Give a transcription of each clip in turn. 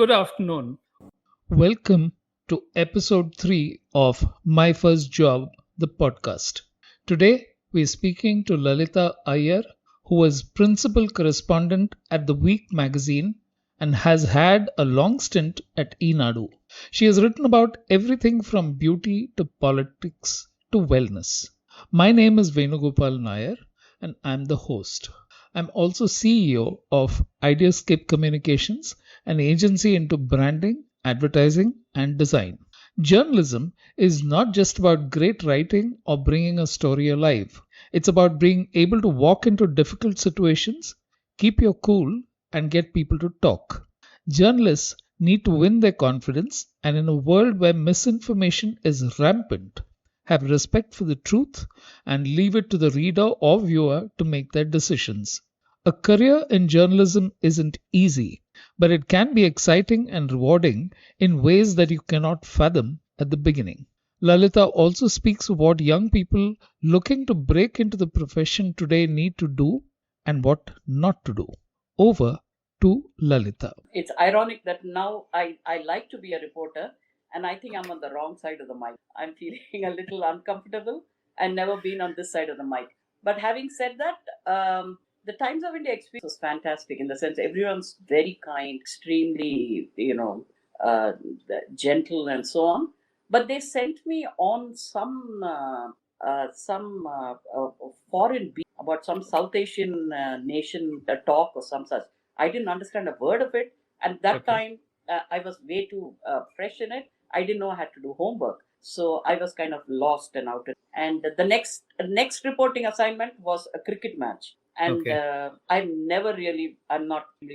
Good afternoon. Welcome to episode 3 of My First Job, the podcast. Today, we're speaking to Lalita Iyer, who is Principal Correspondent at The Week magazine and has had a long stint at Eenadu. She has written about everything from beauty to politics to wellness. My name is Venugopal Nair, and I'm the host. I'm also CEO of Ideascape Communications, an agency into branding, advertising, and design. Journalism is not just about great writing or bringing a story alive. It's about being able to walk into difficult situations, keep your cool, and get people to talk. Journalists need to win their confidence, and in a world where misinformation is rampant, have respect for the truth and leave it to the reader or viewer to make their decisions. A career in journalism isn't easy, but it can be exciting and rewarding in ways that you cannot fathom at the beginning. Lalita also speaks of what young people looking to break into the profession today need to do and what not to do. Over to Lalita. It's ironic that now I like to be a reporter and I think I'm on the wrong side of the mic. I'm feeling a little uncomfortable and never been on this side of the mic. But having said that, the Times of India experience was fantastic in the sense everyone's very kind, extremely, gentle and so on. But they sent me on some foreign beat about some South Asian nation talk or some such. I didn't understand a word of it. And that time, I was way too fresh in it. I didn't know I had to do homework. So I was kind of lost and out. And the next reporting assignment was a cricket match. And Okay. I'm not really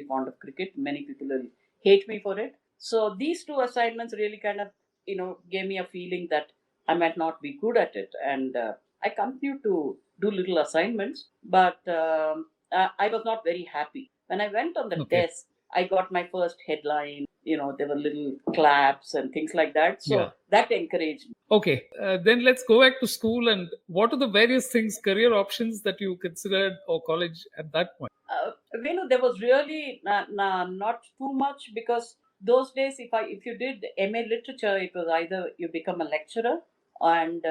fond of cricket. Many people will hate me for it. So these two assignments really kind of, gave me a feeling that I might not be good at it. And I continued to do little assignments, but I was not very happy. When I went on the Okay. desk, I got my first headline. There were little claps and things like that. Yeah. So that encouraged me. Okay. Then let's go back to school and what are the various things, career options that you considered or college at that point? There was really not too much because those days, if you did MA literature, it was either you become a lecturer and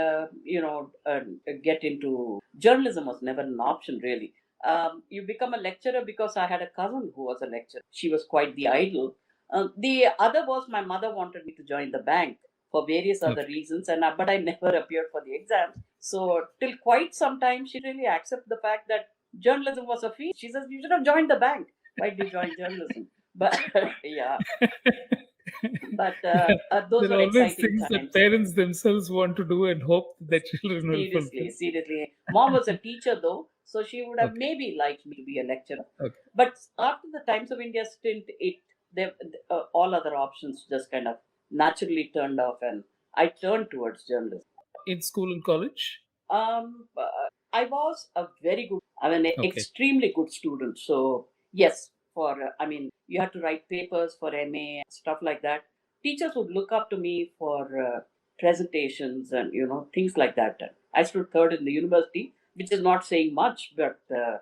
get into journalism was never an option really. You become a lecturer because I had a cousin who was a lecturer. She was quite the idol. The other was my mother wanted me to join the bank for various other Okay. reasons, and but I never appeared for the exams. So till quite some time, she really accepted the fact that journalism was a field. She says, you should have joined the bank. Why did you join journalism? But yeah, but those There were are always exciting things that times. parents themselves want to do and hope their children will Seriously, fulfill. seriously. Mom was a teacher though, so she would have Okay. maybe liked me to be a lecturer. Okay. But after the Times of India stint, all other options just kind of naturally turned off, and I turned towards journalism. In school and college? I was a very good, I mean, Okay. extremely good student. So yes, you had to write papers for MA, stuff like that. Teachers would look up to me for presentations and things like that. I stood third in the university, which is not saying much, but No,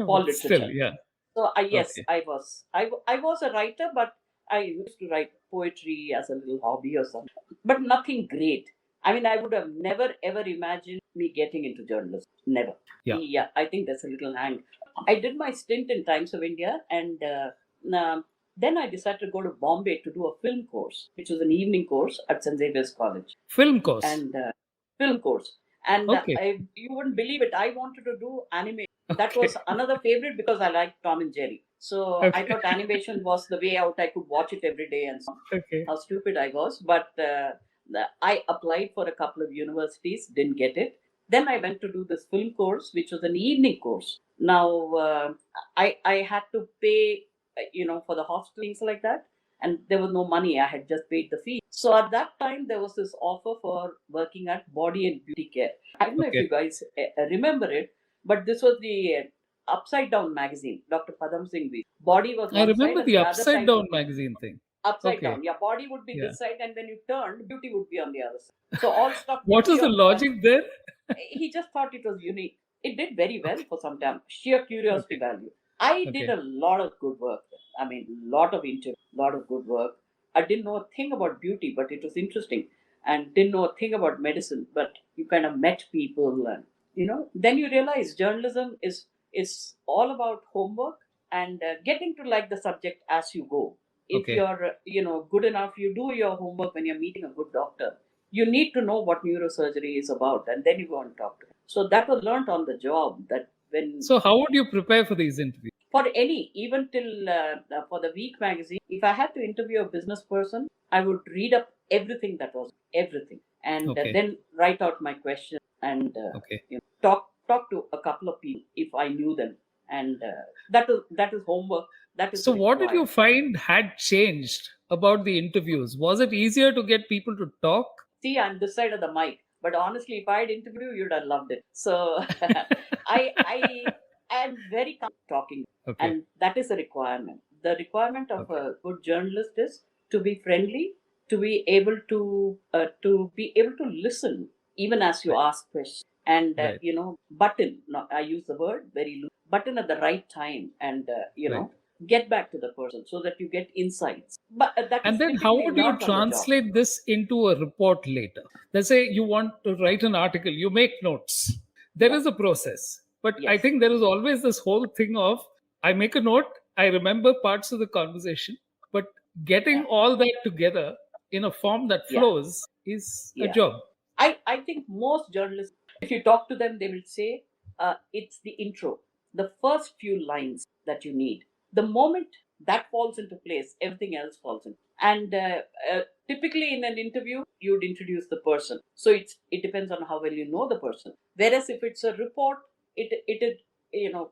for but still, literature. yeah. So yes, Okay. I was a writer, but I used to write poetry as a little hobby or something, but nothing great. I mean, I would have never ever imagined me getting into journalism. Never. Yeah. Yeah, I think that's a little hang. I did my stint in Times of India, and then I decided to go to Bombay to do a film course, which was an evening course at St. Xavier's College, Film course. and film course. And Okay. you wouldn't believe it. I wanted to do animation. That was Okay. another favorite because I liked Tom and Jerry. So I Okay. thought animation was the way out. I could watch it every day and so on. Okay. How stupid I was. But I applied for a couple of universities, didn't get it. Then I went to do this film course, which was an evening course. Now I had to pay, for the hostel things like that, and there was no money. I had just paid the fee. So at that time, there was this offer for working at Body and Beauty Care. I don't know if Okay. you guys remember it, but this was the Upside Down magazine. Dr. Padam Singh. Body was I one side, remember and the the other upside side down would be magazine thing. upside Okay. down. Yeah, body would be Yeah. this side, and when you turned, beauty would be on the other side. So all stuff What is beauty the on one. logic there? He just thought it was unique. It did very well for some time. Sheer curiosity Okay. value. I did Okay. a lot of good work. I mean, lot of interview, lot of good work. I didn't know a thing about beauty, but it was interesting, and didn't know a thing about medicine. But you kind of met people, and then you realize journalism is all about homework and getting to like the subject as you go. If Okay. you're good enough, you do your homework when you're meeting a good doctor. You need to know what neurosurgery is about, and then you go and talk to him. So that was learnt on the job. That when So how would you prepare for these interviews? for any, even till for the Week magazine, if I had to interview a business person, I would read up everything that was everything, and Okay. then write out my questions and Okay. talk to a couple of people if I knew them, and that is homework. That is So what did you required. find had changed about the interviews? Was it easier to get people to talk? See, I'm this side of the mic, but honestly, if I had interviewed, you'd have loved it. So I am very comfortable talking, Okay. and that is a requirement. The requirement of Okay. a good journalist is to be friendly, to be able to listen even as you Right. ask questions, and Right. button. No, I use the word very loose. Button at the right time, and Right. get back to the person so that you get insights. But that And is then how typically would you learned on the job. translate this into a report later? Let's say you want to write an article, you make notes. There Yeah. is a process. But I Yes. think there is always this whole thing of I make a note, I remember parts of the conversation, but getting Yeah. all that together in a form that Yeah. flows is a Yeah. job. I think most journalists, if you talk to them, they will say it's the intro, the first few lines that you need. The moment that falls into place, everything else falls in. And typically in an interview, you'd introduce the person. So it depends on how well you know the person. Whereas if it's a report,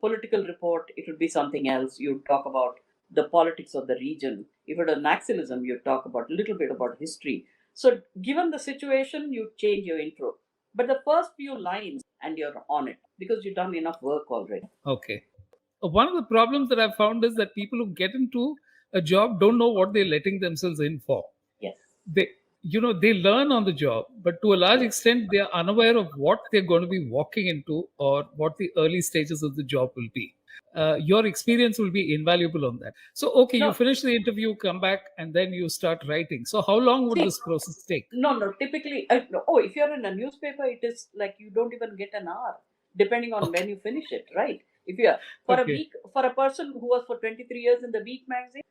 political report, it would be something else. You talk about the politics of the region. If it was nationalism, you talk about a little bit about history. So, given the situation, you change your intro. But the first few lines, and you're on it because you've done enough work already. Okay. One of the problems that I've found is that people who get into a job don't know what they're letting themselves in for. Yes. They learn on the job, but to a large Yes. extent they are unaware of what they're going to be walking into or what the early stages of the job will be. Your experience will be invaluable on that. So okay, you No, finish the interview, come back, and then you start writing. So how long would see, this process take? no. Typically, no, oh, if you're in a newspaper, it is like you don't even get an hour, depending on Okay. when you finish it, right? If you're for a Okay. week, for a person who was for 23 years in the Week magazine,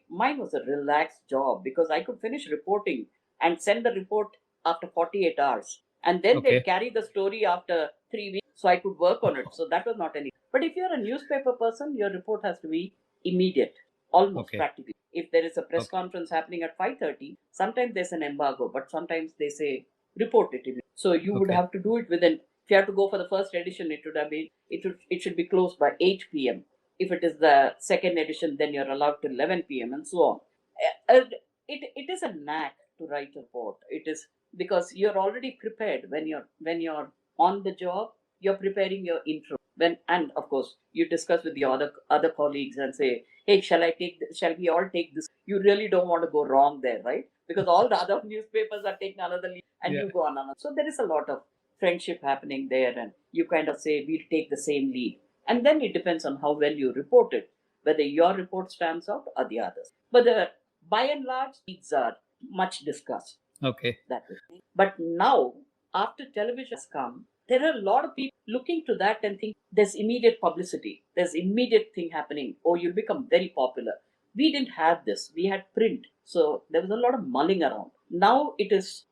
mine was a relaxed job because I could finish reporting and send the report after 48 hours, and then they'd Okay. carry the story after 3 weeks, so I could work on it. So that was not any. But if you're a newspaper person, your report has to be immediate, almost Okay. practically. If there is a press Okay. conference happening at 5:30, sometimes there's an embargo, but sometimes they say report it immediately. So you would Okay. have to do it within. If you have to go for the first edition, it should be closed by 8 p.m. If it is the second edition, then you're allowed till 11 p.m. and so on. It is a knack to write a report. It is because you're already prepared when you're on the job. You're preparing your intro. And of course you discuss with the other colleagues and say, hey, shall we all take this? You really don't want to go wrong there, right? Because all the other newspapers are taking another lead and Yeah. you go on another. So there is a lot of friendship happening there, and you kind of say we'll take the same lead. And then it depends on how well you report it, whether your report stands out or the others. But by and large, leads are much discussed Okay. that way. But now, after television has come, there are a lot of people looking to that and think there's immediate publicity, there's immediate thing happening, or you'll become very popular. We didn't have this. We had print. So there was a lot of mulling around. Now it is,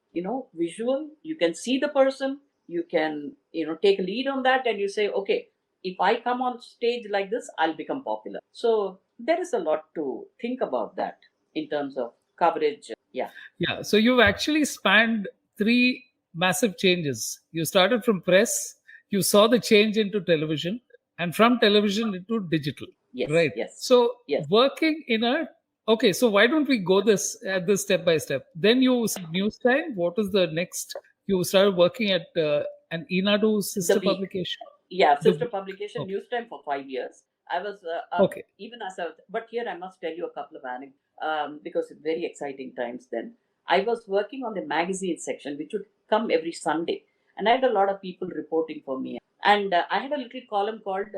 visual. You can see the person. You can, take a lead on that and you say, okay, if I come on stage like this, I'll become popular. So there is a lot to think about that in terms of coverage. Yeah. Yeah. So you've actually spanned three massive changes. You started from press, you saw the change into television, and from television into digital. Yes. Right. Yes. So Yes. working in a okay, so why don't we go this step by step? Then you said news time. What is the next? You started working at an Eenadu The sister week. publication. Yeah, The sister publication, okay. news time for 5 years. I was Okay. even as a, but here I must tell you a couple of anecdotes because it's very exciting times then. I was working on the magazine section, which would come every Sunday, and I had a lot of people reporting for me. And I had a little column called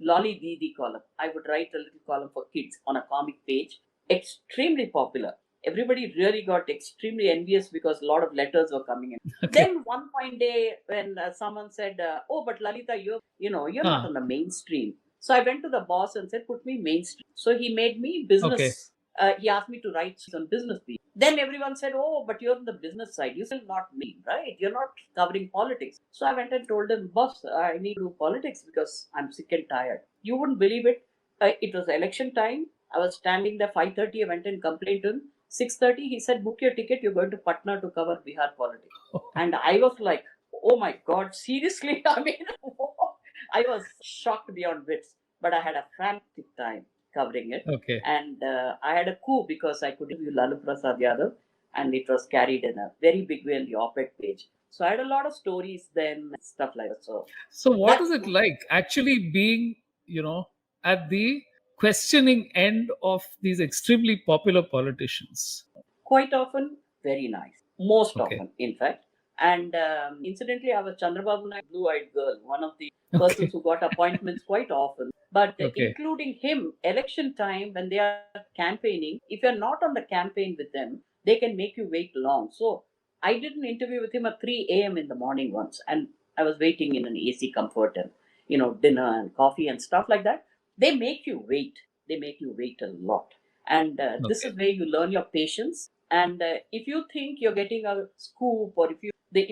Lolly Didi column. I would write a little column for kids on a comic page. Extremely popular. Everybody really got extremely envious because a lot of letters were coming in. Okay. Then one fine day, when someone said, "Oh, but Lalita, you're not on the mainstream." So I went to the boss and said, "Put me mainstream." So he made me business. Okay. He asked me to write on business people. Then everyone said, "Oh, but you're on the business side. You still not me, right? You're not covering politics." So I went and told him, "Boss, I need to do politics because I'm sick and tired." You wouldn't believe it. It was election time. I was standing there 5:30. I went and complained to him. 6:30, he said, "Book your ticket. You're going to Patna to cover Bihar politics." And I was like, "Oh my God, seriously?" I mean, I was shocked beyond wits. But I had a fantastic time covering it. Okay. And I had a coup because I could interview Lalu Prasad Yadav, and it was carried in a very big way on the op-ed page. So I had a lot of stories then, stuff like that. So what That is it like actually being, at the questioning end of these extremely popular politicians? quite often very nice, most Okay. often, in fact. And incidentally, I was Chandrababu Naidu, blue-eyed girl, one of the Okay. persons who got appointments quite often. But Okay. including him, election time when they are campaigning, if you're not on the campaign with them, they can make you wait long. So I did an interview with him at 3 a.m. in the morning once, and I was waiting in an AC comfort and dinner and coffee and stuff like that. They make you wait. They make you wait a lot, and this Okay. is where you learn your patience. And if you think you're getting a scoop, or if the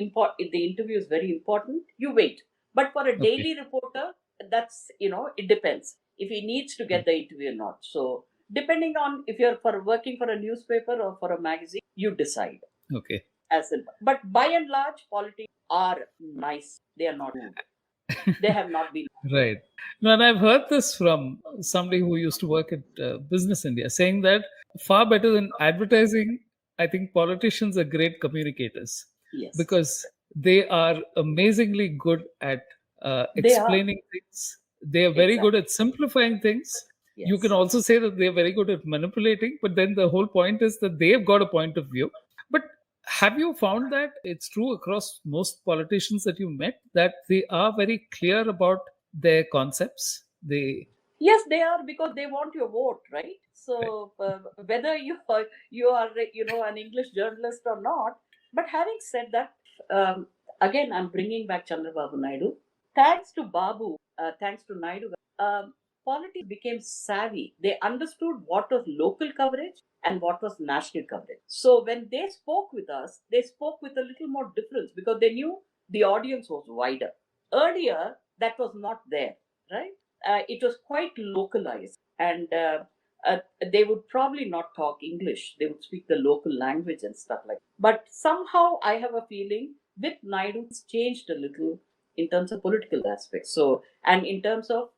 interview is very important, you wait. But for a Okay. daily reporter, that's it depends if he needs to get the interview or not. So depending on if you're working for a newspaper or for a magazine, you decide. Okay. But by and large, politics are nice. They are not rude. They have not been. Right. No, and I've heard this from somebody who used to work at Business India, saying that far better than advertising, I think politicians are great communicators Yes, because they are amazingly good at they are. explaining things. They are very good Exactly. at simplifying things. You can Yes. also say that they are very good at manipulating, but then the whole point is that they've got a point of view. But have you found that it's true across most politicians that you met that they are very clear about their concepts? Yes, they are, because they want your vote, right? Right. So whether you are an English journalist or not. But having said that, um, again, I'm bringing back Chandrababu Naidu. Thanks to Babu, thanks to Naidu, politics became savvy. They understood what was local coverage and what was national coverage. So when they spoke with us, they spoke with a little more difference because they knew the audience was wider. Earlier, that was not there, right? It was quite localized, and they would probably not talk English. They would speak the local language and stuff like that. But somehow I have a feeling with Naidu, it's changed a little in terms of political aspects. So, and in terms of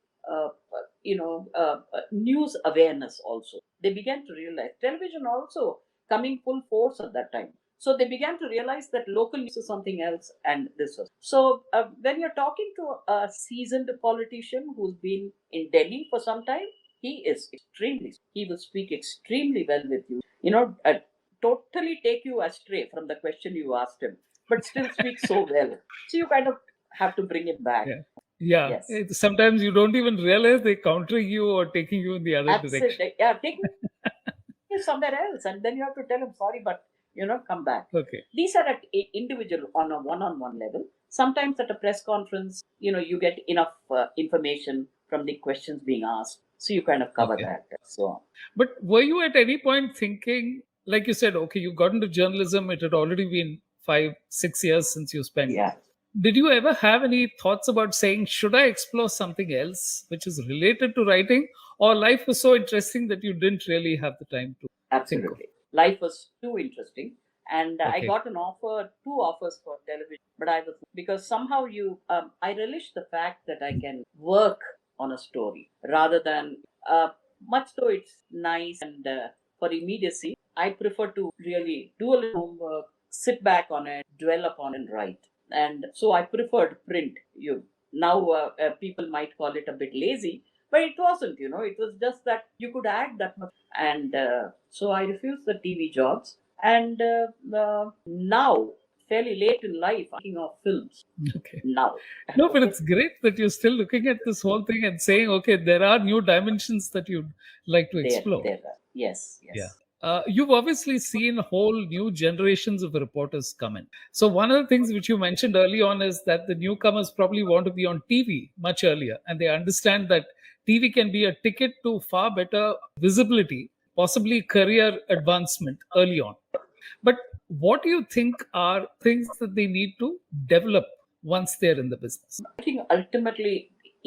news awareness also. They began to realize television also coming full force at that time. So they began to realize that local news is something else, and this was. So when you're talking to a seasoned politician who's been in Delhi for some time, he is extremely. He will speak extremely well with you. Totally take you astray from the question you asked him, but still speak so well. So you kind of have to bring it back. Yeah. Yeah. Yes. Sometimes you don't even realize they're countering you or taking you in the other direction. Absolutely. Yeah, take me somewhere else, and then you have to tell him sorry, but come back. Okay. These are at individual on a one-on-one level. Sometimes at a press conference, you get enough information from the questions being asked, so you kind of cover Okay. that. So But were you at any point thinking, like you said, okay, you got into journalism, it had already been 5, 6 years since you spent. yeah, Did you ever have any thoughts about saying, should I explore something else which is related to writing? Or life was so interesting that you didn't really have the time to think of? absolutely. Life was too interesting, and I Okay. got two offers for television, but I was, because somehow I relish the fact that I can work on a story rather than much though it's nice and for immediacy. I prefer to really do a little homework, sit back on it, dwell upon, and write. And so I preferred print. You now people might call it a bit lazy, but it wasn't. It was just that you could add that much, and so I refused the TV jobs. And now fairly late in life thinking of films Okay. now. No, but Okay, it's great that you're still looking at this whole thing and saying, okay, there are new dimensions that you'd like to explore. there. Yes, Yeah. yes. You've obviously seen whole new generations of reporters come in. So one of the things which you mentioned early on is that the newcomers probably want to be on TV much earlier, and they understand that TV can be a ticket to far better visibility, possibly career advancement early on. But what do you think are things that they need to develop once they're in the business? I think ultimately,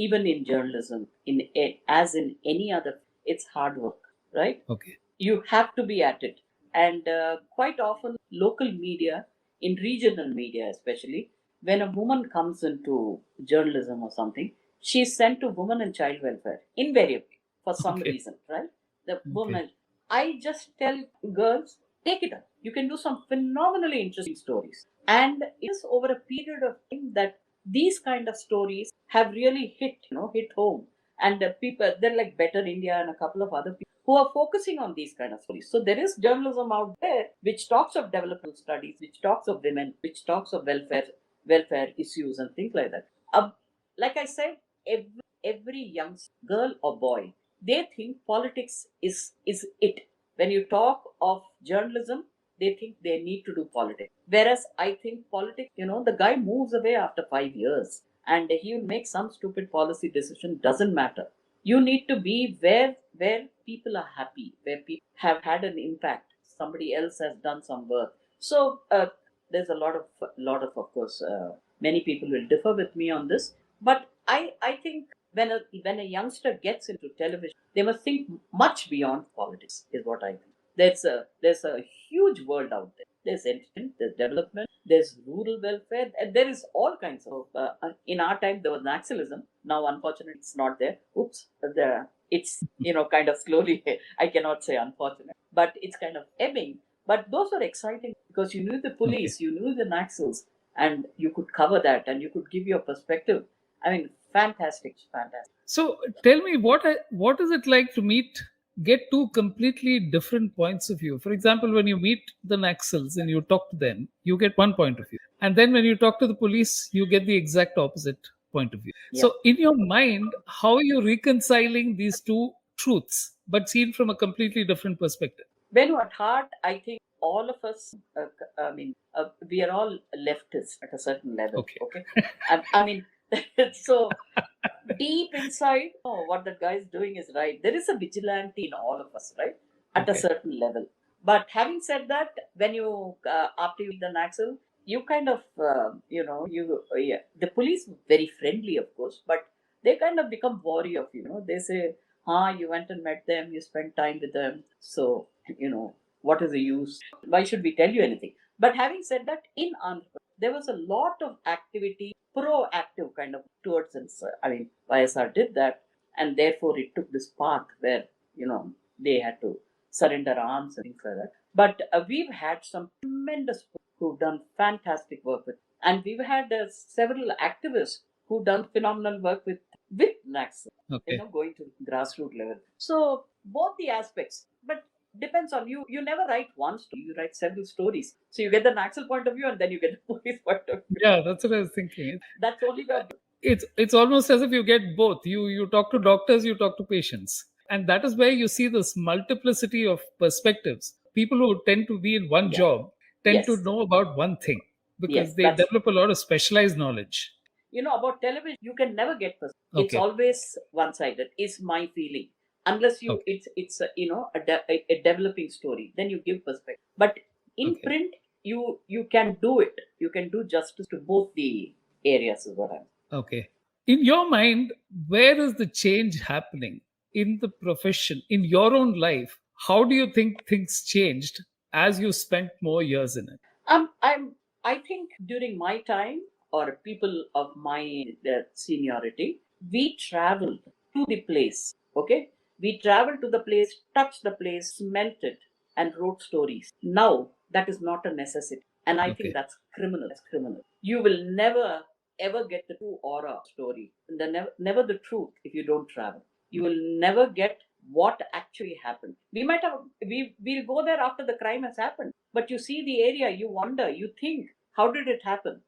even in journalism, as in any other, it's hard work, right? Okay. You have to be at it. And quite often, local media, in regional media especially, when a woman comes into journalism or something, she's sent to women and child welfare invariably for some Okay. reason, right? The Okay. woman, I just tell girls, take it up. You can do some phenomenally interesting stories. And it is over a period of time that these kind of stories have really hit home. And people, they're like Better India and a couple of other people who are focusing on these kind of stories. So there is journalism out there which talks of developmental studies, which talks of women, which talks of welfare issues and things like that. Like I said, every young girl or boy, they think politics is it. When you talk of journalism, they think they need to do politics. Whereas I think politics, the guy moves away after 5 years and he will make some stupid policy decision. Doesn't matter. You need to be where people are happy, where people have had an impact. Somebody else has done some work. So there's of course, many people will differ with me on this, but I think when a youngster gets into television, they must think much beyond politics. Is what I think. There's a huge world out there. There's entertainment, there's development, there's rural welfare, and there is all kinds of. In our time, there was Naxalism. Now, unfortunately, it's not there. Oops, it's kind of slowly. I cannot say unfortunate, but it's kind of ebbing. But those were exciting because you knew the Okay. police, you knew the Naxals, and you could cover that, and you could give your perspective. I mean, fantastic, fantastic. So tell me, what is it like to get two completely different points of view? For example, when you meet the Naxals and you talk to them, you get one point of view, and then when you talk to the police, you get the exact opposite point of view. Yeah. So in your mind, how are you reconciling these two truths, but seen from a completely different perspective? When at heart, I think all of us, we are all leftists at a certain level. Okay. Okay. I mean, so deep inside, oh, what that guy is doing is right. There is a vigilante in all of us, right? At a Okay. certain level. But having said that, when you, after you the Naxal, you kind of, yeah, the police very friendly, of course, but they kind of become wary of you. They say, you went and met them, you spent time with them. So, what is the use? Why should we tell you anything? But having said that, in Andhra, there was a lot of activity, proactive kind of towards it. I mean, YSR did that, and therefore it took this path where they had to surrender arms and things like that. But we've had some tremendous people who've done fantastic work with, and we've had several activists who've done phenomenal work with Naxal, Okay. going to grassroots level. So both the aspects, but depends on you. You never write one story; you write several stories. So you get the Naxal point of view, and then you get the police point of view. Yeah, that's what I was thinking. That's only the It's almost as if you get both. You talk to doctors, you talk to patients, and that is where you see this multiplicity of perspectives. People who tend to be in one yeah. job tend to Yes, know about one thing yes. because they That's develop a lot of specialized knowledge. about television. You can never get perspective. It's Okay. always one-sided. Is my feeling. Unless Okay. it's a developing story, then you give perspective. But in Okay. print, you can do it. You can do justice to both the areas. Is what I'm. Okay. In your mind, where is the change happening in the profession, in your own life? How do you think things changed as you spent more years in it? I think during my time or people of my seniority, we traveled to the place. Okay, we traveled to the place, touched the place, smelt it, and wrote stories. Now that is not a necessity, and I think Okay. that's criminal. That's criminal. You will never ever get the true aura of story, never the truth if you don't travel. You will never get what actually happened. We'll go there after the crime has happened, but you see the area, you wonder, you think how did it happen,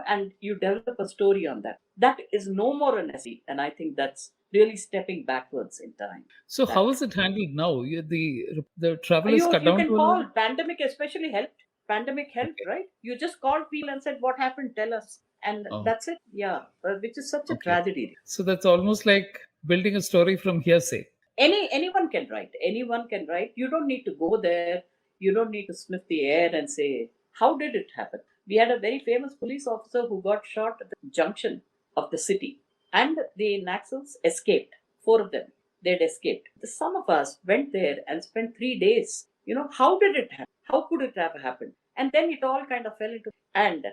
and you develop a story on that. That is no more an essay, and I think that's really stepping backwards in time. So how That is it handled now? The travel is cut you down can to a call. level. Pandemic especially helped. Pandemic helped, Okay. right? You just called people and said what happened, tell us, and Oh, that's it. Yeah, which is such a okay. tragedy. So that's almost like building a story from hearsay. Anyone can write. Anyone can write. You don't need to go there. You don't need to sniff the air and say how did it happen. We had a very famous police officer who got shot at the junction of the city, and the Naxals escaped. Four of them, they'd escaped. Some of us went there and spent 3 days. How did it happen? How could it have happened? And then it all kind of fell into. And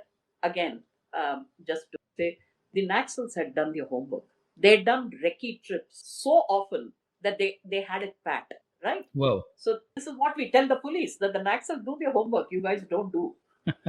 again, just to say, the Naxals had done their homework. They'd done recce trips so often that they had it packed, right? Wow. So this is what we tell the police, that the Naxals do their homework, you guys don't do,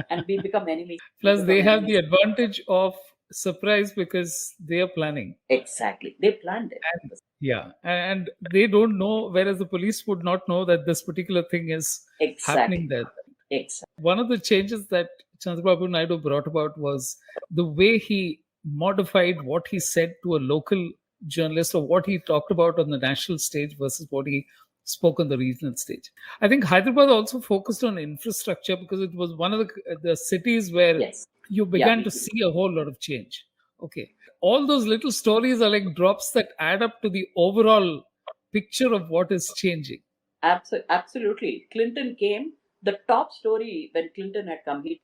and we become enemies. We Plus, become they have the enemies. advantage of surprise because they are planning. Exactly, they planned it. And yeah, and they don't know, whereas the police would not know that this particular thing is happening Exactly, there. exactly. One of the changes that Chandrababu Naidu brought about was the way he modified what he said to a local journalist or what he talked about on the national stage versus what he spoke on the regional stage. I think Hyderabad also focused on infrastructure because it was one of the cities where Yes, you yeah, began to see a whole lot of change. Okay. All those little stories are like drops that add up to the overall picture of what is changing. absolutely. Clinton came. The top story when Clinton had come, he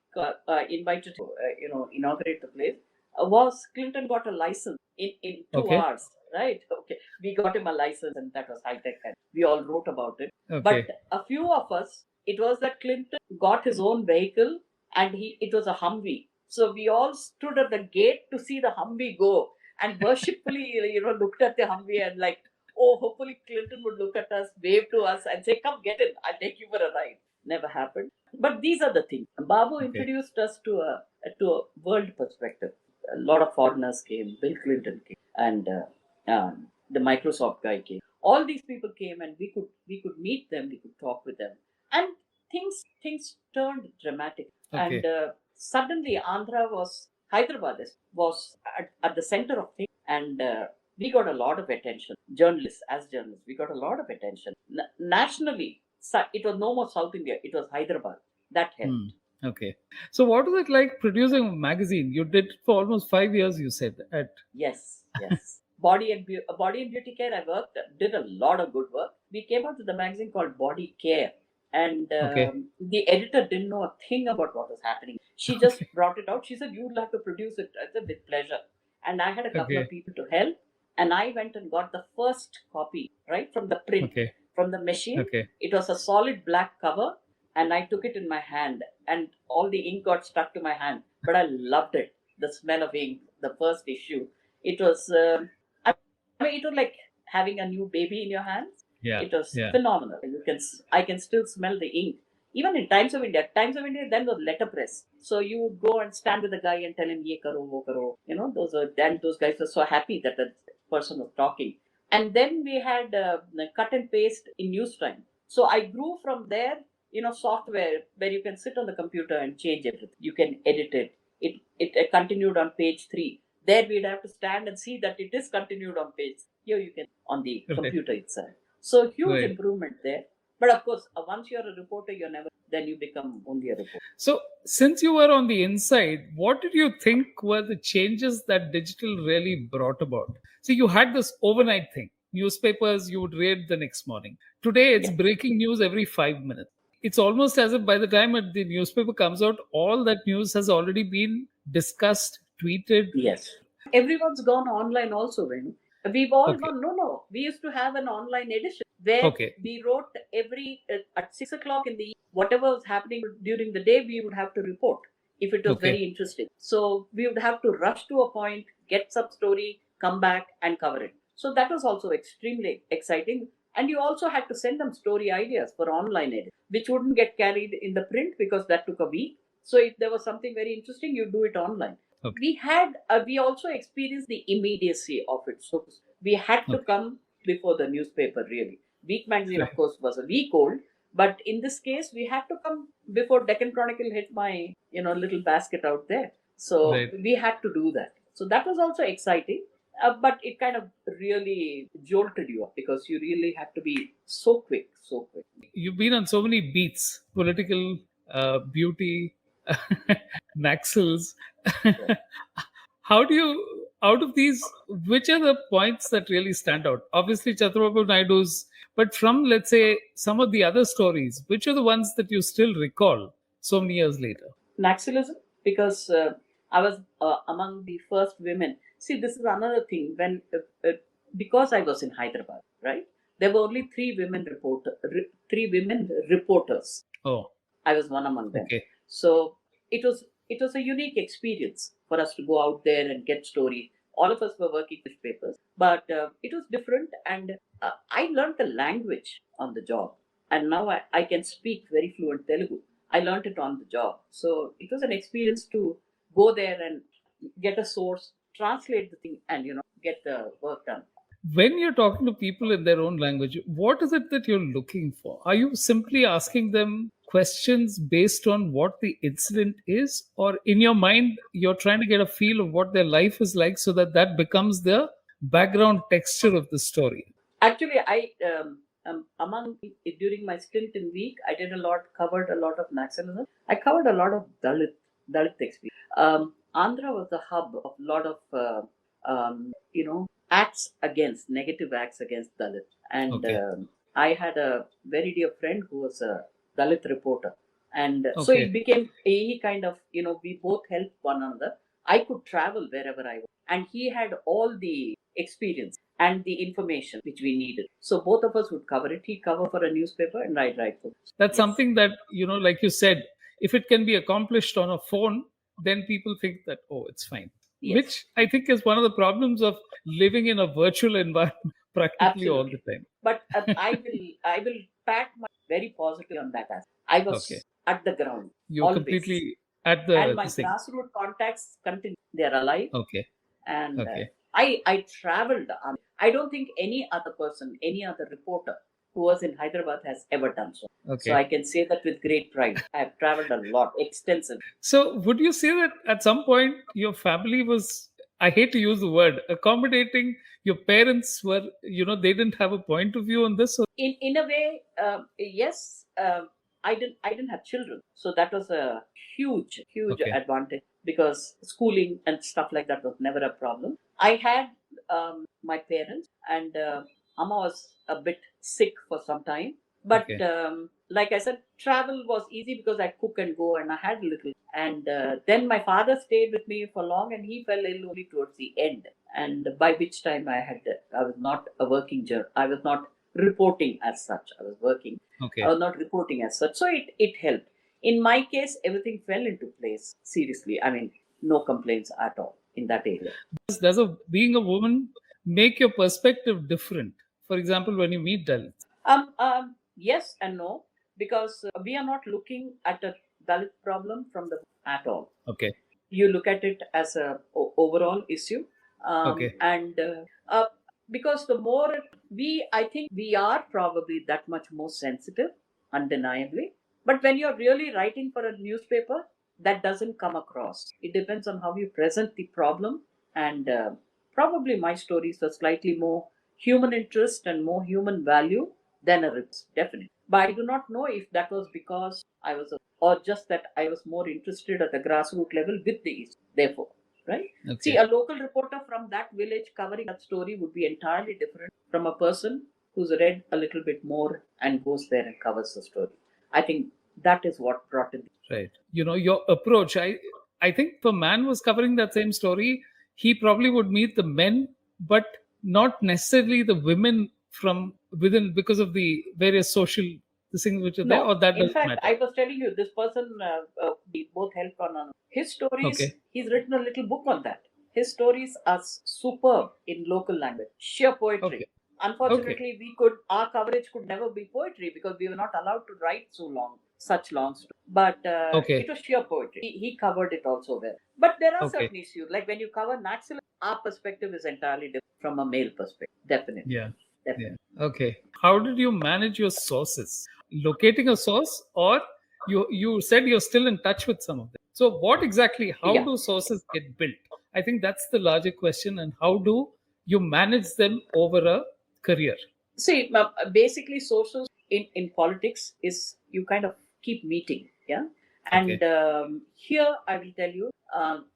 invited to inaugurate the place. Was Clinton got a license in two Okay. hours, right? Okay, we got him a license, and that was high tech, and we all wrote about it. But Okay. a few of us, it was that Clinton got his own vehicle, and it was a Humvee. So we all stood at the gate to see the Humvee go, and worshipfully, looked at the Humvee and like, oh, hopefully Clinton would look at us, wave to us, and say, "Come get in, I'll take you for a ride." Never happened. But these are the things. Babu Okay. introduced us to a world perspective. A lot of foreigners came. Bill Clinton came, and the Microsoft guy came. All these people came, and we could meet them. We could talk with them, and things turned dramatic. And Okay. suddenly, Hyderabad was at the center of things, and we got a lot of attention. Journalists, we got a lot of attention nationally. It was no more South India; it was Hyderabad. That Hmm. helped. Okay. So, what was it like producing a magazine? You did for almost 5 years, you said. At Yes, yes. Body and beauty care. I worked, did a lot of good work. We came out with a magazine called Body Care, and Okay. the editor didn't know a thing about what was happening. She just brought it out. She said, "You'll have to produce it." I said, "With pleasure." And I had a couple of Okay. people to help, and I went and got the first copy right from the print, Okay. from the machine. Okay. It was a solid black cover, and I took it in my hand, and all the ink got stuck to my hand. But I loved it. The smell of ink. The first issue. It was. I mean, it was like having a new baby in your hands. Yeah. It was Yeah. phenomenal. I can still smell the ink. Even in Times of India. Times of India then was letterpress. So you would go and stand with the guy and tell him, "Ye karo, wo karo." Those guys were so happy that the person was talking. And then we had cut and paste in news time. So I grew from there, software where you can sit on the computer and change everything. You can edit it. It continued on page 3. There we'd have to stand and see that it is continued on page. Here you can on the Right. computer itself. So huge Right. improvement there. But of course, once you're a reporter, you're never. Then you become only a reporter. So, since you were on the inside, what did you think were the changes that digital really brought about? So, you had this overnight thing. Newspapers you would read the next morning. Today, it's Yeah. breaking news every 5 minutes. It's almost as if by the time the newspaper comes out, all that news has already been discussed, tweeted. Yes. Everyone's gone online also, when we've all Okay. gone. No. We used to have an online edition where Okay. we wrote every at 6 o'clock in the whatever was happening during the day, we would have to report if it was Okay. very interesting. So we would have to rush to a point, get some story, come back and cover it. So that was also extremely exciting. And you also had to send them story ideas for online edit, which wouldn't get carried in the print because that took a week. So if there was something very interesting, you do it online. Okay. We also experienced the immediacy of it. So we had to Okay. come before the newspaper, really. Week magazine, of Right. course, was a week old, But in this case, we had to come before Deccan Chronicle hit my, little basket out there. So Right. we had to do that. So that was also exciting. But it kind of really jolted you up because you really had to be so quick, so quick. You've been on so many beats: political, beauty, Naxals. How do you, out of these, which are the points that really stand out? Obviously, Chakrababu Naidu's, but from, let's say, some of the other stories, which are the ones that you still recall so many years later? Naxalism, because I was among the first women. See, this is another thing. Because I was in Hyderabad, right? There were only three women reporters. Oh, I was one among them. okay. So it was a unique experience for us to go out there and get stories. All of us were working with papers, but it was different, and I learned the language on the job, and now I can speak very fluent Telugu. I learned it on the job, so it was an experience to go there and get a source, translate the thing, and get the work done. When you're talking to people in their own language, what is it that you're looking for? Are you simply asking them questions based on what the incident is, or in your mind you're trying to get a feel of what their life is like so that that becomes the background texture of the story? Actually, I among during my stint in week, I covered a lot of nationalism. I covered a lot of Dalit experience. Andhra was the hub of a lot of acts against negative acts against Dalit, and Okay. I had a very dear friend who was a Dalit reporter, and so Okay. it became he kind of we both helped one another. I could travel wherever I was, and he had all the experience and the information which we needed. So both of us would cover it. He'd cover for a newspaper and I'd write for it. That's Yes. something that, like you said, if it can be accomplished on a phone, then people think that, oh, it's fine. Yes. Which I think is one of the problems of living in a virtual environment practically all the Absolutely. time. But I will pat my very positively on that aspect. I Okay. was at the ground You're always. completely at And the my this thing. grassroots contacts continue. They're alive. Okay. And Okay. I traveled. I don't think any other person, any other reporter who was in Hyderabad has ever done so. So I Okay. can say that with great pride. I've traveled a lot, extensively. So would you say that at some point your family was, I hate to use the word, accommodating? Your parents were, they didn't have a point of view on this? Or? In a way, yes. I didn't have children, so that was a huge Okay. advantage because schooling and stuff like that was never a problem. I had my parents, and Amma was a bit sick for some time, but Okay. like I said, travel was easy because I cook and go, and I had a little. And then my father stayed with me for long, and he fell ill only towards the end. And by which time I was not a working journalist. I was not reporting as such. I was working. I Okay. was not reporting as such. So it helped. In my case, everything fell into place. Seriously, I mean, no complaints at all in that area. Does a being a woman make your perspective different? For example, when you meet Dalits. Yes and no, because we are not looking at a Dalit problem from the at all. Okay. You look at it as a overall issue, Okay. and because the more I think we are probably that much more sensitive, undeniably. But when you're really writing for a newspaper, that doesn't come across. It depends on how you present the problem, and probably my stories were slightly more human interest and more human value than a rips, definitely. But I do not know if that was because or just that I was more interested at the grassroots level with the East. Therefore, right? See, Okay. a local reporter from that village covering that story would be entirely different from a person who's read a little bit more and goes there and covers the story. I think that is what brought in. Right. Your approach. I think if a man was covering that same story, he probably would meet the men, but not necessarily the women from within because of the various social things which are there, No, or that in doesn't fact, matter. I was telling you, this person, we both helped on his stories. Okay. He's written a little book on that. His stories are superb in local language, sheer Okay. poetry. Okay. Unfortunately, our coverage could never be poetry because we were not allowed to write such long stories. But it Okay. was sheer poetry. He covered it also well. But there are Okay. certain issues, like when you cover Naxal, our perspective is entirely different from a male perspective. Definitely. Yeah. Yeah. Definitely. Okay. How did you manage your sources? locating a source, or you said you're still in touch with some of them. So what exactly, how Yeah. do sources get built? I think that's the larger question. And how do you manage them over a career? See, basically, sources in politics is you kind of keep meeting, yeah. And Okay. here I will tell you,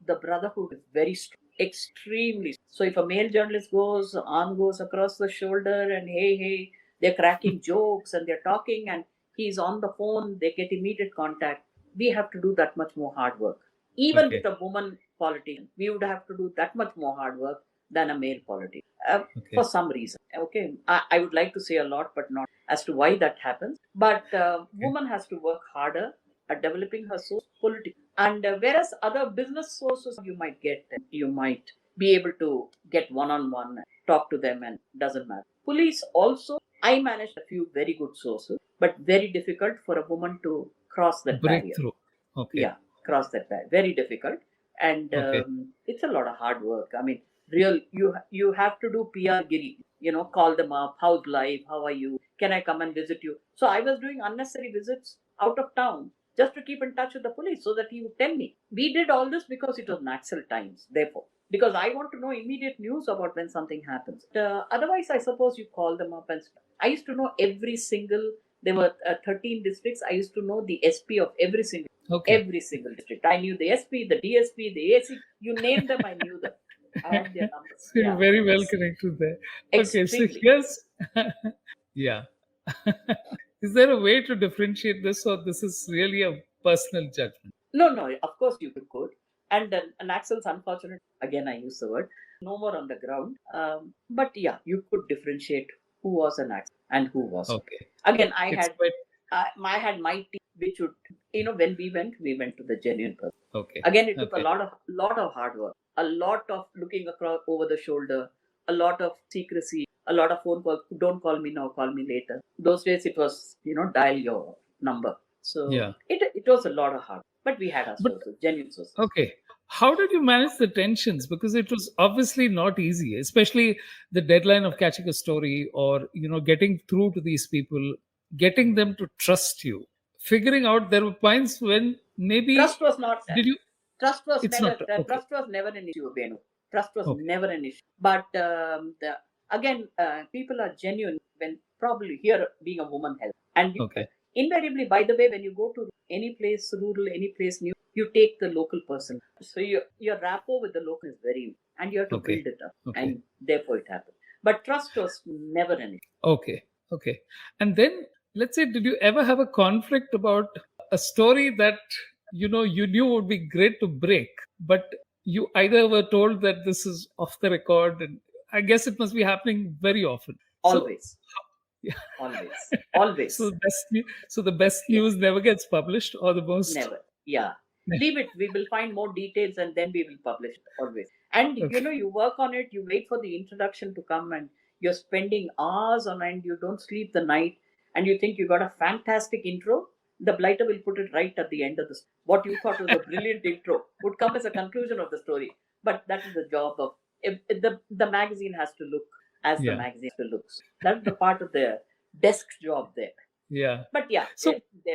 the brotherhood is very strong, extremely. So if a male journalist goes, arm goes across the shoulder, and hey, hey, they're cracking jokes and they're talking, and he's on the phone, they get immediate contact. We have to do that much more hard work. Even with Okay. a woman politician, we would have to do that much more hard work than a male politician. For Okay. some reason. Okay, I would like to say a lot, but not as to why that happens. But Okay. woman has to work harder at developing her source politically. And whereas other business sources you might be able to get one-on-one, talk to them, and doesn't matter. Police also, I managed a few very good sources, but very difficult for a woman to cross that barrier. Breakthrough. Okay. Yeah, cross that barrier, very difficult. And Okay. it's a lot of hard work. I mean, real, you have to do PR giri, call them up, how's life, how are you, can I come and visit you. So I was doing unnecessary visits out of town just to keep in touch with the police so that he would tell me. We did all this because it was Naxal times, therefore, because I want to know immediate news about when something happens. Otherwise, I suppose you call them up and stuff. I used to know every single, there were 13 districts. I used to know the SP of Okay. every single district. I knew the SP, the DSP, the AC. You name them, I knew them. I had their numbers. So you're Yeah, very well connected there. Okay, so extremely. here's yeah. Is there a way to differentiate this, or this is really a personal judgment? No, no, of course you could. And an Axel's unfortunate, again, I use the word, no more on the ground. But yeah, you could differentiate who was an Axel and who was. Okay. Again, It's quite I had my team, which would, when we went to the genuine person. okay. Again, it took a Okay. lot of hard work, a lot of looking across over the shoulder, a lot of secrecy, a lot of phone calls. Don't call me now, call me later. Those days it was, dial your number. So Yeah. it was a lot of hard, but we had our But sources, genuine sources. okay. How did you manage the tensions? Because it was obviously not easy, especially the deadline of catching a story, or getting through to these people, getting them to trust you, figuring out there were points when maybe Trust was not did you it's not okay. trust was never an issue, Benu. Trust was Okay. never an issue. But again, people are genuine when probably here being a woman helps. And Okay. invariably, by the way, when you go to any place rural, any place new, you take the local person. So your rapport with the local is very, and you have to Okay. build it up, Okay. and therefore it happens. But trust was never an issue. Okay. Okay. And then let's say, did you ever have a conflict about a story that you knew would be great to break, but you either were told that this is off the record, and I guess it must be happening very often. So Always, yeah. always, So always. the best Yeah. news never gets published, or the most. Never. Yeah. Leave it. We will find more details and then we will publish it always. And Okay. you work on it, you wait for the introduction to come, and you're spending hours on end, you don't sleep the night, and you think you got a fantastic intro. The blighter will put it right at the end of this. What you thought was a brilliant intro would come as a conclusion of the story. But that is the job of if the magazine has to look as the Yeah. magazine has to look. That's the part of the desk job there. Yeah. But yeah, So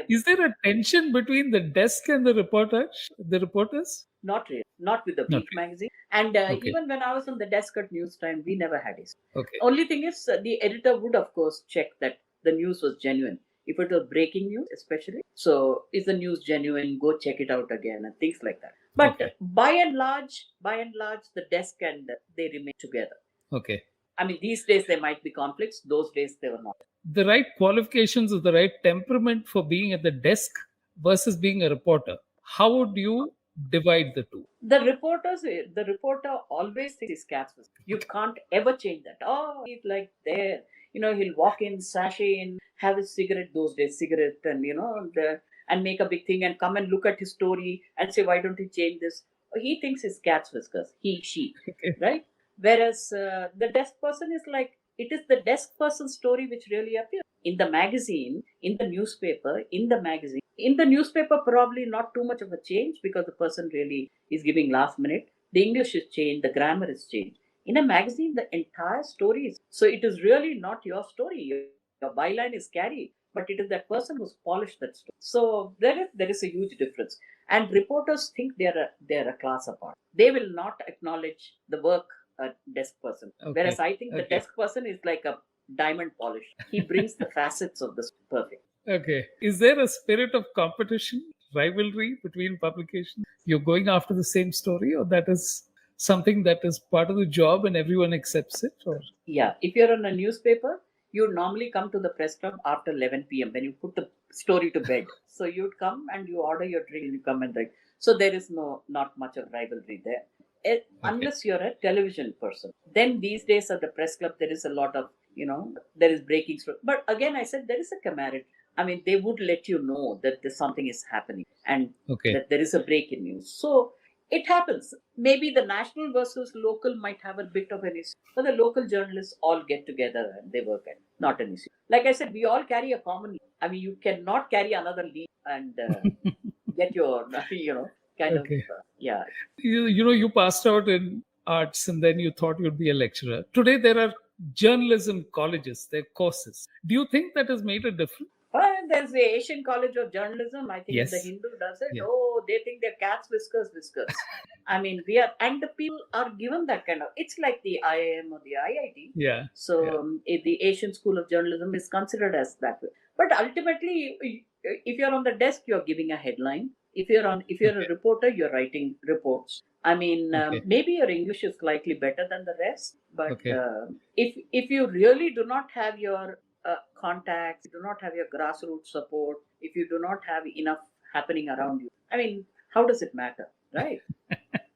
is there a tension between the desk and the reporters? not really, not with the Not Week magazine. And really. Okay. even when I was on the desk at News Time, we never had it. Okay. Only thing is, the editor would, of course, check that the news was genuine. If it was breaking news, especially, so is the news genuine? Go check it out again and things like that. But Okay. by and large, the desk and they remain together. Okay. I mean, these days there might be conflicts. Those days they were not. The right qualifications or the right temperament for being at the desk versus being a reporter. How would you divide the two? The reporter always thinks his cat's was. You can't ever change that. Oh, he's like there. He'll walk in, sashay in, have his cigarette, those days, cigarette, and and make a big thing and come and look at his story and say, why don't you change this? He thinks his cat's whiskers. She, Okay. right? Whereas the desk person is like, it is the desk person's story which really appears in the magazine, in the newspaper, in the magazine. In the newspaper, probably not too much of a change because the person really is giving last minute. The English is changed, the grammar is changed. In a magazine, the entire story is. So it is really not your story. Your byline is carried. but it is that person who's polished that story. So there is a huge difference. And reporters think they're a class apart. They will not acknowledge the work a desk person. Whereas Okay. I think the Okay. desk person is like a diamond polish. He brings the facets of this perfect. Okay. Is there a spirit of competition, rivalry between publications? You're going after the same story, or that is something that is part of the job and everyone accepts it? Or Yeah, if you're on a newspaper, you normally come to the press club after 11 p.m. when you put the story to bed. So you'd come and you order your drink and you come and drink. So there is not much of rivalry there. okay. Unless you're a television person. Then these days at the press club, there is a lot of, there is breaking through. But again, I said there is a camaraderie. I mean, they would let you know that something is happening and Okay. that there is a break in news. So it happens. Maybe the national versus local might have a bit of an issue, but the local journalists all get together and they work at it. Not an issue. Like I said, we all carry a common. I mean, you cannot carry another lead and get your, kind of, Okay. yeah. You passed out in arts and then you thought you'd be a lecturer. Today there are journalism colleges, there are courses. Do you think that has made a difference? Well, there's the Asian College of Journalism. I think the Yes. Hindu does it. Yeah. Oh, they think they're cats, whiskers. I mean, we are, and the people are given that kind of. It's like the IIM or the IIT. Yeah. So Yeah. the Asian School of Journalism is considered as that way. But ultimately, if you're on the desk, you're giving a headline. If you're a Okay. reporter, you're writing reports. I mean, Okay. maybe your English is slightly better than the rest, but Okay. if you really do not have your contacts, you do not have your grassroots support, if you do not have enough happening around you, I mean, how does it matter, right?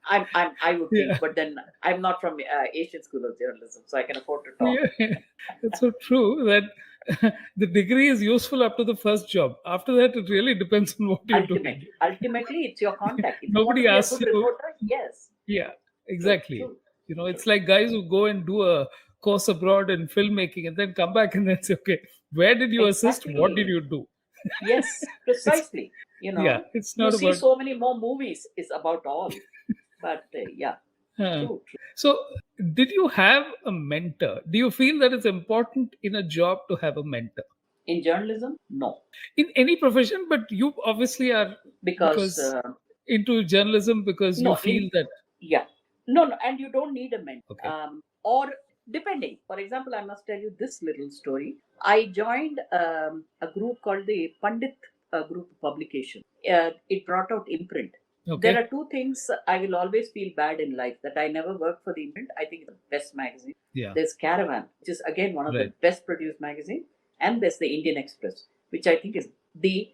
I would think, Yeah. but then I'm not from Asian School of Journalism, so I can afford to talk. Yeah. It's so true that the degree is useful up to the first job. After that, it really depends on what you're doing. Ultimately, it's your contact. If you want to Nobody be a asks good you. reporter, yes, Yeah, true, exactly. true. It's like guys who go and do a course abroad in filmmaking and then come back and then say, okay, where did you assist? What did Exactly. you do? Yes, It's, precisely. yeah, it's You not see about. so many more movies is about all, but yeah, Huh. true, true. So, did you have a mentor? Do you feel that it's important in a job to have a mentor? In journalism, no, In any profession, but you obviously are because because into journalism because you no, feel that. yeah, no, and you don't need a mentor. Okay. Or depending, for example, I must tell you this little story. I joined a group called the Pandit Group Publication. It brought out imprint. There Okay. are two things I will always feel bad in life that I never worked for the imprint. I think it's the best magazine. Yeah. There's Caravan, which is again one of the Right. best produced magazine, and there's the Indian Express, which I think is the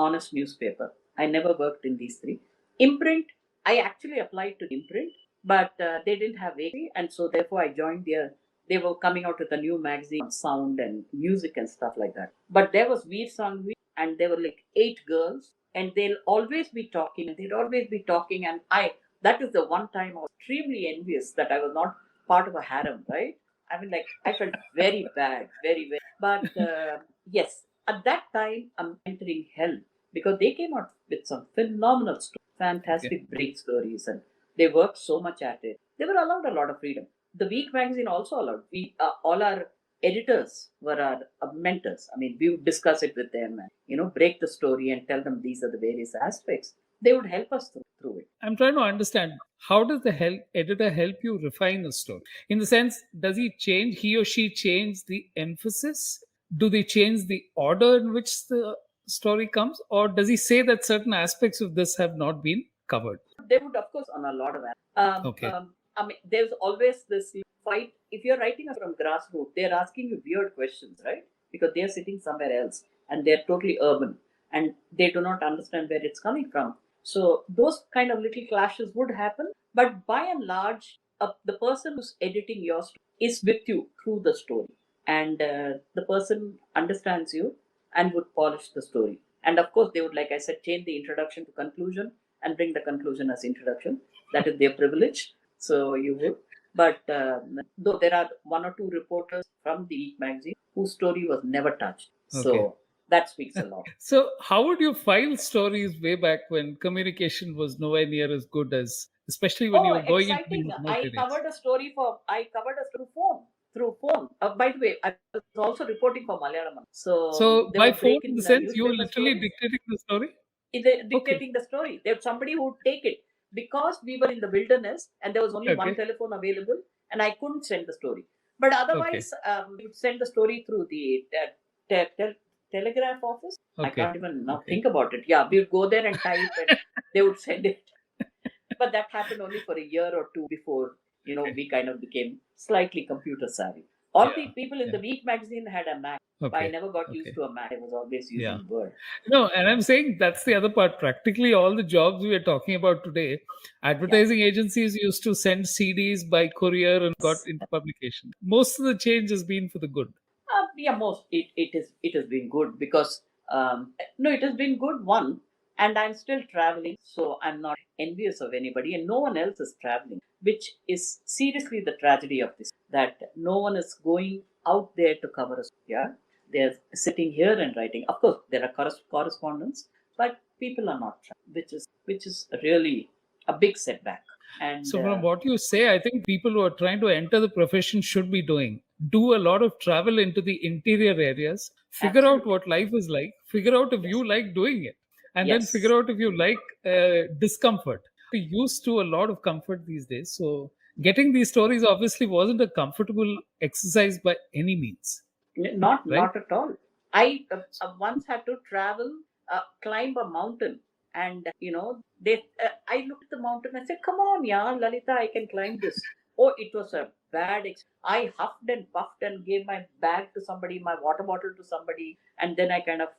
honest newspaper. I never worked in these three. Imprint, I actually applied to Imprint, but they didn't have vacancy, and so therefore I joined their. They were coming out with a new magazine on sound and music and stuff like that. But there was Veer Sangvi, and there were like 8 girls, and they'll always be talking, and they'd always be talking, and that is the one time I was extremely envious that I was not part of a harem, right? I mean, like, I felt very bad, very, very. But yes, at that time, a mentoring helped because they came out with some phenomenal stories, Okay. fantastic break stories, and they worked so much at it. They were allowed a lot of freedom. The Week magazine also allowed. We all our editors were our mentors. I mean, we would discuss it with them and break the story and tell them these are the various aspects. They would help us through it. I'm trying to understand how does the editor help you refine a story? In the sense, does he or she change the emphasis? Do they change the order in which the story comes? Or does he say that certain aspects of this have not been covered? They would, of course, on a lot of that. Okay. I mean, there's always this fight. If you're writing from grassroots, they're asking you weird questions, right? Because they're sitting somewhere else and they're totally urban and they do not understand where it's coming from. So those kind of little clashes would happen. But by and large, the person who's editing your story is with you through the story. And the person understands you and would polish the story. And of course, they would, like I said, change the introduction to conclusion and bring the conclusion as introduction. That is their privilege. So you would. But though there are one or two reporters from the Week magazine whose story was never touched. So Okay. that speaks a lot. So, how would you file stories way back when communication was nowhere near as good as, especially when you Oh, were going into exciting! these remote areas? I covered a story through through phone. By the way, I was also reporting for Malayalam. So So they by would phone, break in the in sense, you were newspaper literally stories. dictating the story. They Okay. dictating the story. There's somebody who would take it because we were in the wilderness and there was only one Okay. telephone available, and I couldn't send the story. But Okay. otherwise, we would send the story through the telegraph office. I Okay. can't even now Okay. think about it. Yeah, we would go there and type, and they would send it. But that happened only for a year or two before we kind of became slightly computer savvy. All the Yeah. people in Yeah. the Week magazine had a Mac. I Okay. never got used Okay. to a Mac. I was always Yeah. using Word. No, and I'm saying that's the other part. Practically all the jobs we are talking about today, advertising agencies used to send CDs by courier and got into publication. Most of the change has been for the good. Yeah, most it has been good because no, it has been good one, and I'm still traveling, so I'm not envious of anybody, and no one else is traveling, which is seriously the tragedy of this. That no one is going out there to cover us. Yeah, they're sitting here and writing. Of course, there are correspondents, but people are not traveling, which is really a big setback. And So, from what you say, I think people who are trying to enter the profession should be do a lot of travel into the interior areas, figure out absolutely, what life is like, figure out if yes, you like doing it, and then yes. figure out if you like discomfort. We're used to a lot of comfort these days. So, getting these stories obviously wasn't a comfortable exercise by any means, Not right? not at all. I once had to travel, climb a mountain, and they. I looked at the mountain. I said, "Come on, yeah, Lalita, I can climb this." Oh, it was a bad. I huffed and puffed and gave my bag to somebody, my water bottle to somebody, and then I kind of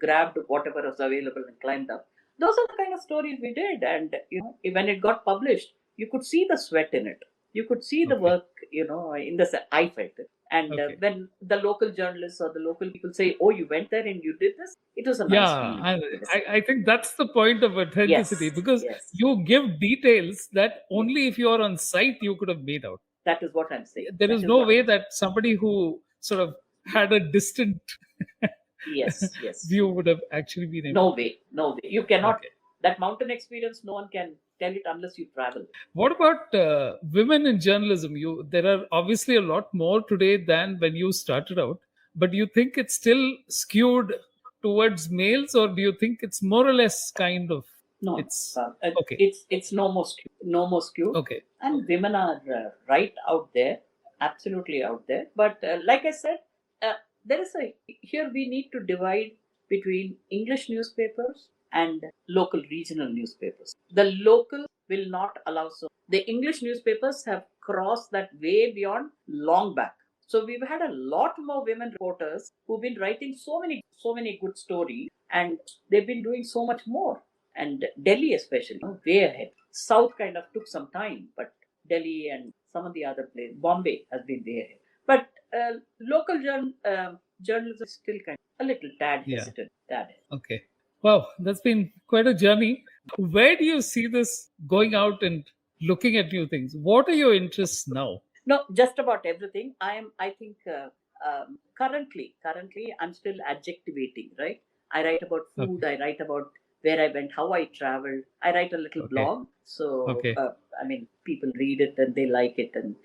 grabbed whatever was available and climbed up. Those are the kind of stories we did, and when it got published, you could see the sweat in it. You could see the Okay. work, in the. I felt it. And Okay. when the local journalists or the local people say, "Oh, you went there and you did this," it was a nice Yeah, feeling and to listen. I think that's the point of authenticity Yes, because yes, you give details that yes. only if you are on site you could have made out. That is what I'm saying. There That is is no what way I'm saying. that somebody who sort of had a distant Yes, yes. view would have actually been able No to. way, no way. You cannot. Okay. That mountain experience, no one can tell it unless you travel. What about women in journalism? There are obviously a lot more today than when you started out, but do you think it's still skewed towards males, or do you think it's more or less kind of No, it's okay? it's no more skewed, no more skewed, Okay. and women are right out there, absolutely out there. But like I said, uh, there is a here we need to divide between English newspapers and local regional newspapers. The local will not allow so. The English newspapers have crossed that way beyond long back. So we've had a lot more women reporters who've been writing so many good stories, and they've been doing so much more. And Delhi, especially, way ahead. South kind of took some time, but Delhi and some of the other places, Bombay has been way ahead. But local journalism is still kind of a little tad Yeah. hesitant. Tad. Okay. Wow, that's been quite a journey. Where do you see this going out and looking at new things? What are your interests now? No, just about everything. I think currently, I'm still adjectivating. Right. I write about Okay. food. I write about where I went, how I traveled. I write a little Okay. blog. So Okay. I mean, people read it and they like it, and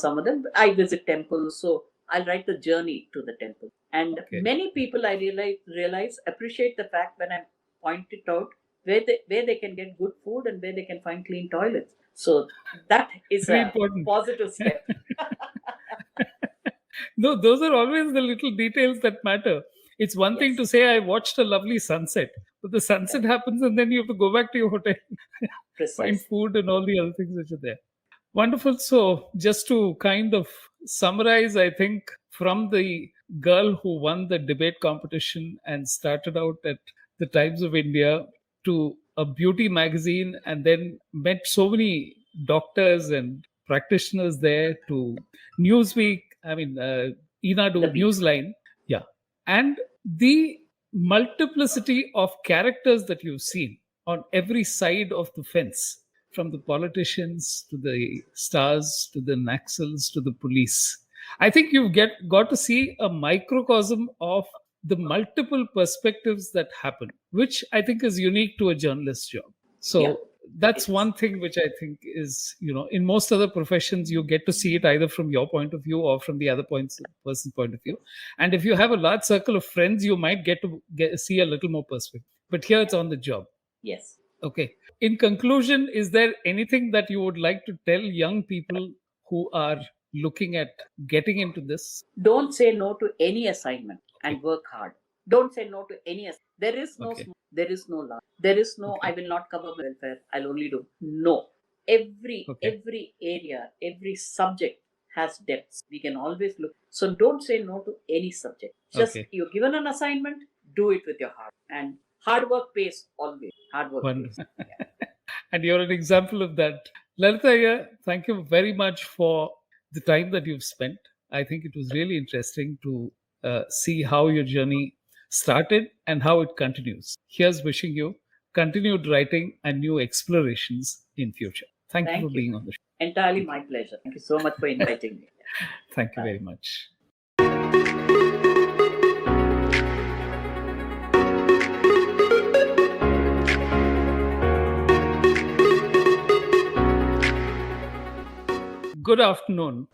some of them. I visit temples, so I'll write the journey to the temple. And Okay. many people I realize appreciate the fact when I point it out where they can get good food and where they can find clean toilets. So that is Very a important. positive step. No, those are always the little details that matter. It's one thing Yes, to say, I watched a lovely sunset, but the sunset happens and then you have to go back to your hotel, find precisely. food and all the other things which are there. Wonderful. So, just to kind of summarize, I think from the girl who won the debate competition and started out at the Times of India to a beauty magazine and then met so many doctors and practitioners there to Newsweek, The Eenadu beat. Newsline. Yeah. And the multiplicity of characters that you've seen on every side of the fence, from the politicians to the stars to the Naxals to the police. I think you've got to see a microcosm of the multiple perspectives that happen, which I think is unique to a journalist job. Yeah. So that's one thing which I think is, in most other professions, you get to see it either from your point of view or from the other person's point of view. And if you have a large circle of friends, you might get to see a little more perspective. But here it's on the job. Yes. Okay. In conclusion, is there anything that you would like to tell young people who are looking at getting into this? Don't say no to any assignment and work hard. Don't say no to any assignment. There is no Okay. there is no love. There is no Okay. I will not cover welfare. I'll only do. No. Every Okay. area, every subject has depths. We can always look. So don't say no to any subject. Just Okay. you're given an assignment, do it with your heart. And hard work pays always. Hard work pays. Wonderful. And you're an example of that. Lalita Iyer, thank you very much for the time that you've spent. I think it was really interesting to see how your journey started and how it continues. Here's wishing you continued writing and new explorations in future. Thank you for being on the show. Entirely my pleasure. Thank you so much for inviting me. Thank you very much. Good afternoon.